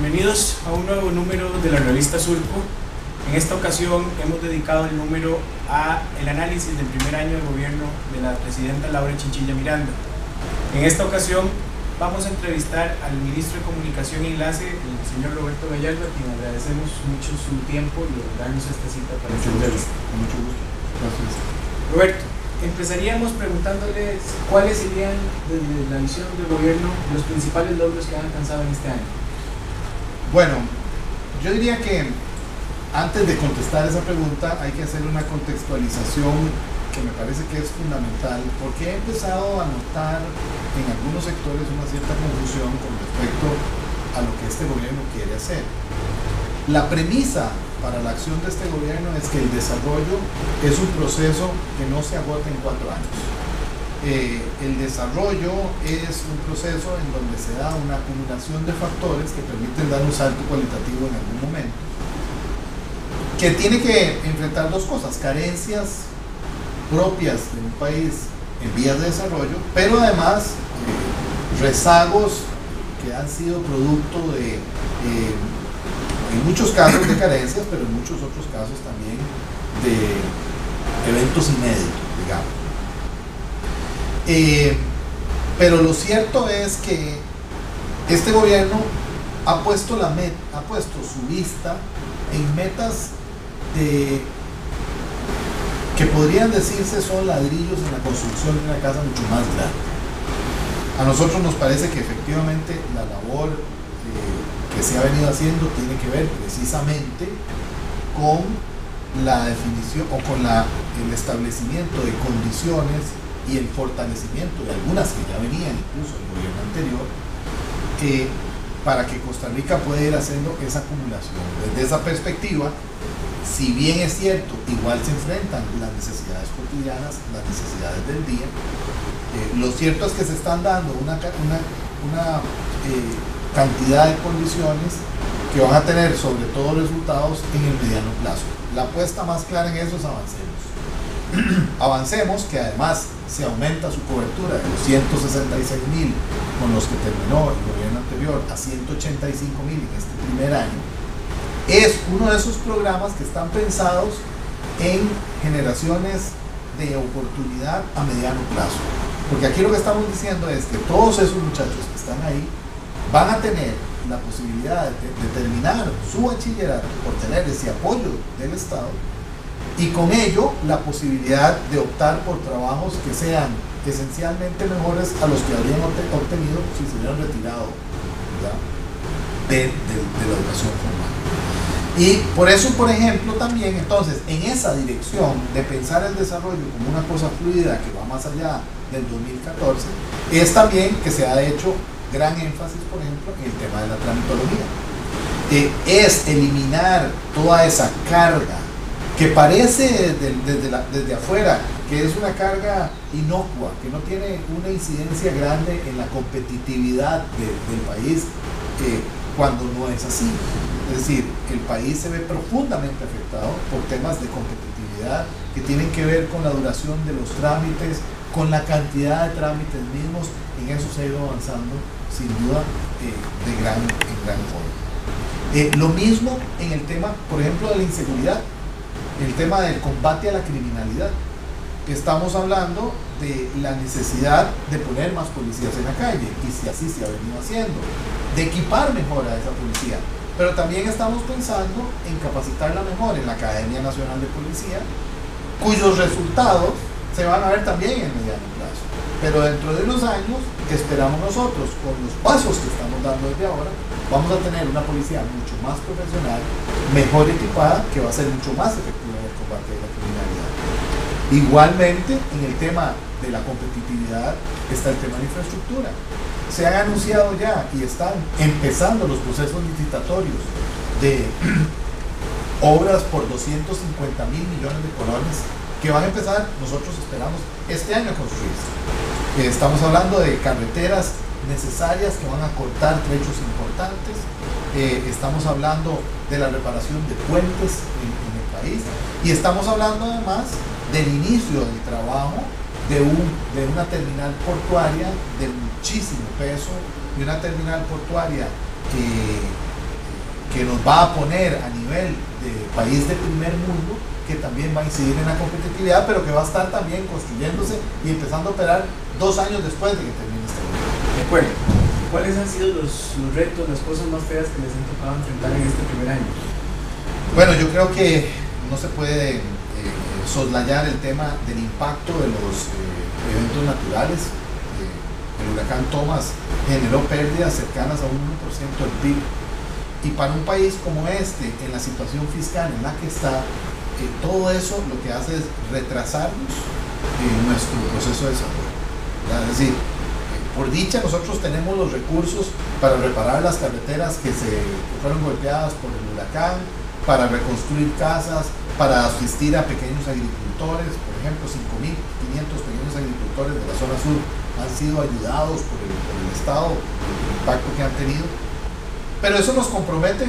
Bienvenidos a un nuevo número de la revista Surco. En esta ocasión hemos dedicado el número a el análisis del primer año de gobierno de la presidenta Laura Chinchilla Miranda. En esta ocasión vamos a entrevistar al ministro de Comunicación y Enlace, el señor Roberto Gallardo, a quien agradecemos mucho su tiempo y darnos esta cita para esta entrevista. Con mucho gusto. Gracias. Roberto, empezaríamos preguntándoles cuáles serían, desde la visión del gobierno, los principales logros que han alcanzado en este año. Bueno, yo diría que antes de contestar esa pregunta hay que hacer una contextualización que me parece que es fundamental, porque he empezado a notar en algunos sectores una cierta confusión con respecto a lo que este gobierno quiere hacer. La premisa para la acción de este gobierno es que el desarrollo es un proceso que no se agota en 4 años. El desarrollo es un proceso en donde se da una acumulación de factores que permiten dar un salto cualitativo en algún momento, que tiene que enfrentar dos cosas: carencias propias de un país en vías de desarrollo, pero además rezagos que han sido producto de, en muchos casos de carencias, pero en muchos otros casos también de eventos inéditos, digamos. Pero lo cierto es que este gobierno ha puesto su vista en metas que podrían decirse son ladrillos en la construcción de una casa mucho más grande. A nosotros nos parece que efectivamente la labor que se ha venido haciendo tiene que ver precisamente con la definición o con el establecimiento de condiciones y el fortalecimiento de algunas que ya venían incluso del gobierno anterior, para que Costa Rica pueda ir haciendo esa acumulación. Desde esa perspectiva, si bien es cierto, igual se enfrentan las necesidades cotidianas, las necesidades del día, lo cierto es que se están dando una cantidad de condiciones que van a tener sobre todo resultados en el mediano plazo. La apuesta más clara en eso es Avancemos. Avancemos, que además se aumenta su cobertura de los 166.000 con los que terminó el gobierno anterior a 185.000 en este primer año. Es uno de esos programas que están pensados en generaciones de oportunidad a mediano plazo. Porque aquí lo que estamos diciendo es que todos esos muchachos que están ahí van a tener la posibilidad de terminar su bachillerato por tener ese apoyo del Estado, y con ello la posibilidad de optar por trabajos que sean esencialmente mejores a los que habrían obtenido si se hubieran retirado de la educación formal. Y por eso, por ejemplo, también entonces en esa dirección de pensar el desarrollo como una cosa fluida que va más allá del 2014, es también que se ha hecho gran énfasis, por ejemplo, en el tema de la tramitología. Es eliminar toda esa carga que parece desde afuera que es una carga inocua, que no tiene una incidencia grande en la competitividad del país, cuando no es así. Es decir, el país se ve profundamente afectado por temas de competitividad que tienen que ver con la duración de los trámites, con la cantidad de trámites mismos. En eso se ha ido avanzando sin duda en gran forma. Lo mismo en el tema, por ejemplo, de la inseguridad, el tema del combate a la criminalidad. Estamos hablando de la necesidad de poner más policías en la calle, y si así se ha venido haciendo, de equipar mejor a esa policía, pero también estamos pensando en capacitarla mejor en la Academia Nacional de Policía, cuyos resultados se van a ver también en mediano plazo. Pero dentro de unos años, esperamos nosotros, con los pasos que estamos dando desde ahora, vamos a tener una policía mucho más profesional, mejor equipada, que va a ser mucho más efectiva en el combate de la criminalidad. Igualmente, en el tema de la competitividad está el tema de infraestructura. Se han anunciado ya y están empezando los procesos licitatorios de obras por 250.000 millones de colones que van a empezar, nosotros esperamos, este año a construirse. Estamos hablando de carreteras necesarias que van a cortar trechos importantes. Estamos hablando de la reparación de puentes en el país, y estamos hablando además del inicio del trabajo de una terminal portuaria de muchísimo peso, y una terminal portuaria que nos va a poner a nivel de país de primer mundo, que también va a incidir en la competitividad, pero que va a estar también construyéndose y empezando a operar 2 años después de que termine este gobierno. De acuerdo. ¿Cuáles han sido los retos, las cosas más feas que les han tocado enfrentar en este primer año? Bueno, yo creo que no se puede soslayar el tema del impacto de los eventos naturales. El huracán Thomas generó pérdidas cercanas a un 1% del PIB. Y para un país como este, en la situación fiscal en la que está, todo eso lo que hace es retrasarnos nuestro proceso de desarrollo. Es decir, por dicha nosotros tenemos los recursos para reparar las carreteras que fueron golpeadas por el huracán, para reconstruir casas, para asistir a pequeños agricultores. Por ejemplo, 5.500 pequeños agricultores de la zona sur han sido ayudados por el Estado, el impacto que han tenido. Pero eso nos compromete.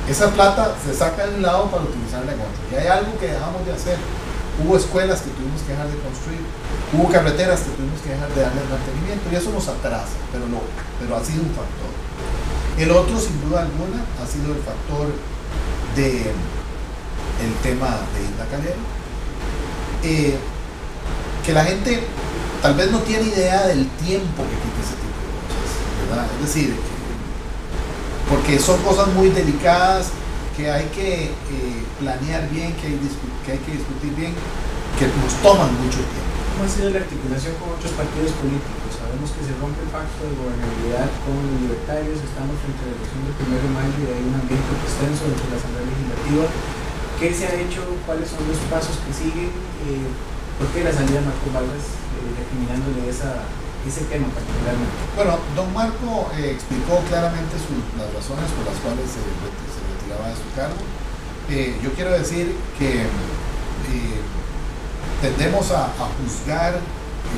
Esa plata se saca de un lado para utilizarla en otro. Y hay algo que dejamos de hacer. Hubo escuelas que tuvimos que dejar de construir, hubo carreteras que tuvimos que dejar de darle mantenimiento, y eso nos atrasa, pero ha sido un factor. El otro, sin duda alguna, ha sido el factor del tema de Isla Calero, que la gente tal vez no tiene idea del tiempo que quita ese tipo de cosas, ¿verdad? Es decir, porque son cosas muy delicadas que hay que planear bien, que hay que discutir bien, que nos toman mucho tiempo. ¿Cómo ha sido la articulación con otros partidos políticos? Sabemos que se rompe el pacto de gobernabilidad con los libertarios, estamos frente a la elección del 1 de mayo y hay un ambiente extenso dentro de la Asamblea Legislativa. ¿Qué se ha hecho? ¿Cuáles son los pasos que siguen? ¿Por qué la salida de Marco Vargas recriminándole ese tema particularmente? Bueno, don Marco explicó claramente las razones por las cuales se retiraba de su cargo. Yo quiero decir que tendemos a juzgar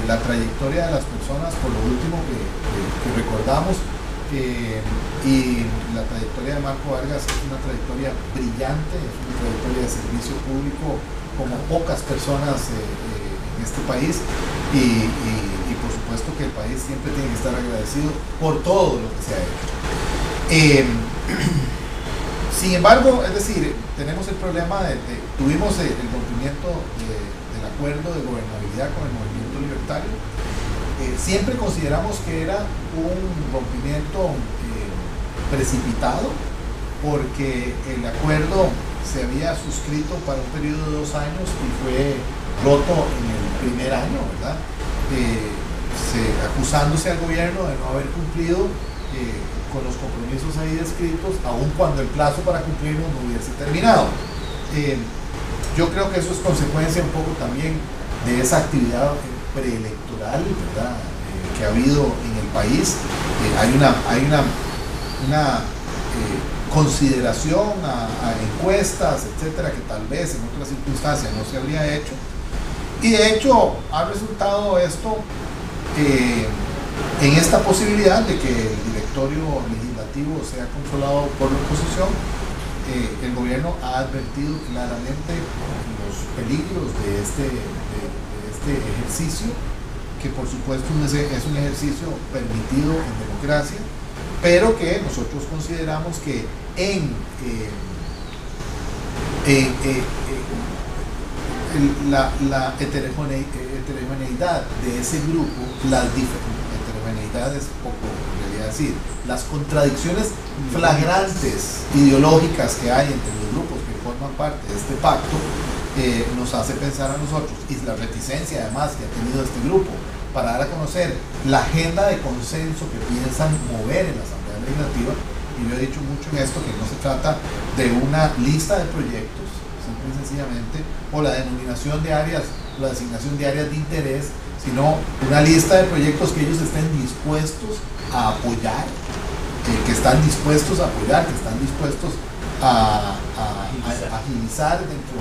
la trayectoria de las personas por lo último que recordamos, y la trayectoria de Marco Vargas es una trayectoria brillante, es una trayectoria de servicio público como pocas personas en este país, y por supuesto que el país siempre tiene que estar agradecido por todo lo que se ha hecho. Sin embargo, es decir, tenemos el problema tuvimos el rompimiento del acuerdo de gobernabilidad con el movimiento libertario. Siempre consideramos que era un rompimiento precipitado, porque el acuerdo se había suscrito para un periodo de 2 años y fue roto en el primer año, ¿verdad? Acusándose al gobierno de no haber cumplido con los compromisos ahí descritos, aun cuando el plazo para cumplirlos no hubiese terminado. Yo creo que eso es consecuencia un poco también de esa actividad preelectoral, ¿verdad? Que ha habido en el país. Hay una consideración a encuestas, etcétera, que tal vez en otras circunstancias no se habría hecho, y de hecho ha resultado esto en esta posibilidad de que el directorio legislativo sea controlado por la oposición. El gobierno ha advertido claramente los peligros de este ejercicio, que por supuesto es un ejercicio permitido en democracia, pero que nosotros consideramos que la heterogeneidad de ese grupo, heterogeneidad es poco en realidad decir, las contradicciones flagrantes ideológicas que hay entre los grupos que forman parte de este pacto, nos hace pensar a nosotros, y la reticencia además que ha tenido este grupo para dar a conocer la agenda de consenso que piensan mover en la Asamblea Legislativa. Y yo he dicho mucho en esto que no se trata de una lista de proyectos, simple y sencillamente, o la denominación de áreas, la designación de áreas de interés, sino una lista de proyectos que ellos estén dispuestos a apoyar, que están dispuestos a apoyar, que están dispuestos a agilizar dentro.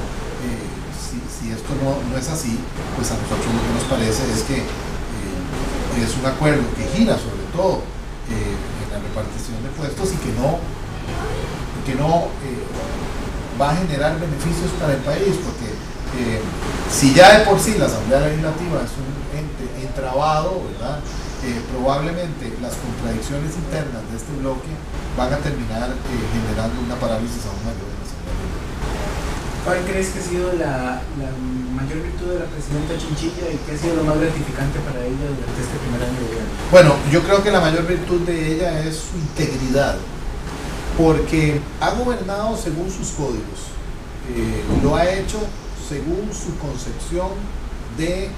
Si esto no es así, pues a nosotros lo que nos parece es que es un acuerdo que gira sobre todo en la repartición de puestos, y que no va a generar beneficios para el país, porque si ya de por sí la Asamblea Legislativa es un ente entrabado, ¿verdad? probablemente las contradicciones internas de este bloque van a terminar generando una parálisis aún mayor en la Asamblea Legislativa. ¿Cuál crees que ha sido la mayor virtud de la presidenta Chinchilla y qué ha sido lo más gratificante para ella durante este primer año de gobierno? Bueno, yo creo que la mayor virtud de ella es su integridad, porque ha gobernado según sus códigos, lo ha hecho según su concepción de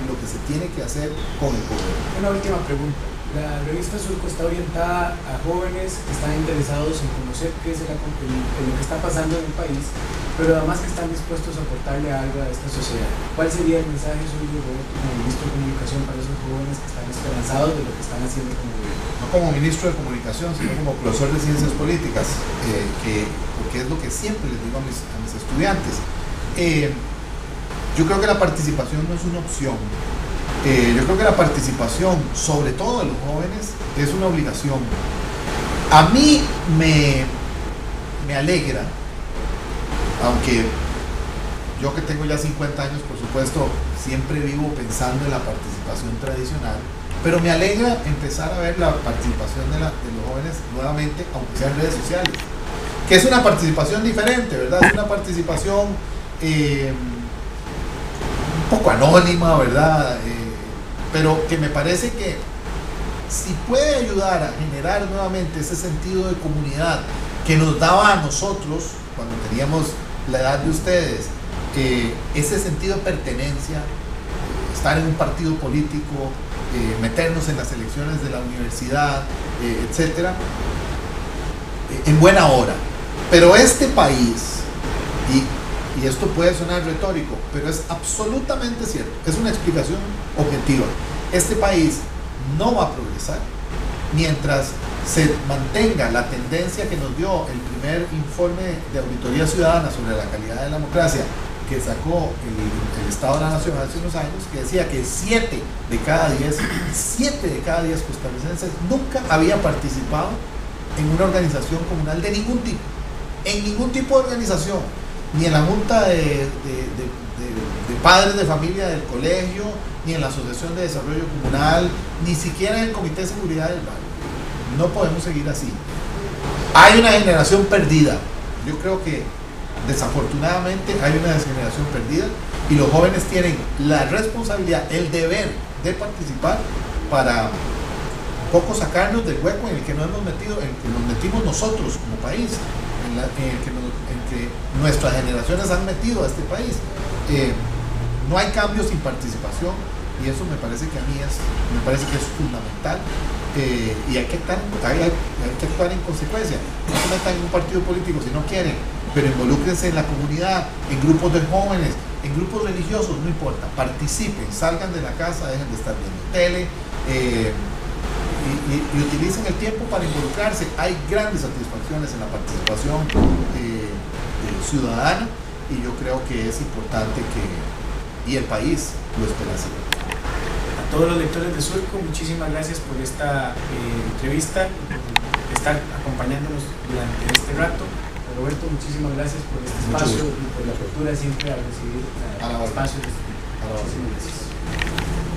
lo que se tiene que hacer con el gobierno. Una última pregunta. La revista Surco está orientada a jóvenes que están interesados en conocer qué es lo que está pasando en el país, pero además que están dispuestos a aportarle algo a esta sociedad. ¿Cuál sería el mensaje suyo, Roberto, como ministro de Comunicación, para esos jóvenes que están esperanzados de lo que están haciendo como gobierno? No como ministro de Comunicación, sino como profesor de Ciencias Políticas, porque es lo que siempre les digo a mis estudiantes. Yo creo que la participación no es una opción. Yo creo que la participación, sobre todo de los jóvenes, es una obligación. A mí me alegra, aunque yo que tengo ya 50 años, por supuesto, siempre vivo pensando en la participación tradicional, pero me alegra empezar a ver la participación de los jóvenes nuevamente, aunque sea en redes sociales, que es una participación diferente, ¿verdad? Es una participación un poco anónima, ¿verdad? Pero que me parece que si puede ayudar a generar nuevamente ese sentido de comunidad que nos daba a nosotros cuando teníamos la edad de ustedes, ese sentido de pertenencia, estar en un partido político, meternos en las elecciones de la universidad, etcétera, en buena hora. Pero este país, y esto puede sonar retórico, pero es absolutamente cierto, es una explicación objetiva. Este país no va a progresar mientras se mantenga la tendencia que nos dio el primer informe de auditoría ciudadana sobre la calidad de la democracia que sacó el Estado de la Nación hace unos años, que decía que 7 de cada 10 costarricenses nunca habían participado en una organización comunal de ningún tipo, en ningún tipo de organización, ni en la junta de padres de familia del colegio, ni en la asociación de desarrollo comunal, ni siquiera en el comité de seguridad del barrio. No podemos seguir así. Hay una generación perdida. Yo creo que desafortunadamente hay una generación perdida y los jóvenes tienen la responsabilidad, el deber de participar para un poco sacarnos del hueco en el que nos hemos metido, en el que nos metimos nosotros como país, en que nuestras generaciones han metido a este país. No hay cambio sin participación y eso me parece que es fundamental, y hay que actuar en consecuencia. No se metan en un partido político si no quieren, pero involúcrense en la comunidad, en grupos de jóvenes, en grupos religiosos, no importa, participen, salgan de la casa, dejen de estar viendo tele, y utilicen el tiempo para involucrarse. Hay grandes satisfacciones en la participación ciudadana y yo creo que es importante y el país lo espera así. A todos los lectores de Surco, muchísimas gracias por esta entrevista, por estar acompañándonos durante este rato. Roberto, muchísimas gracias por este espacio y por la apertura siempre a recibir espacios. Muchísimas gracias.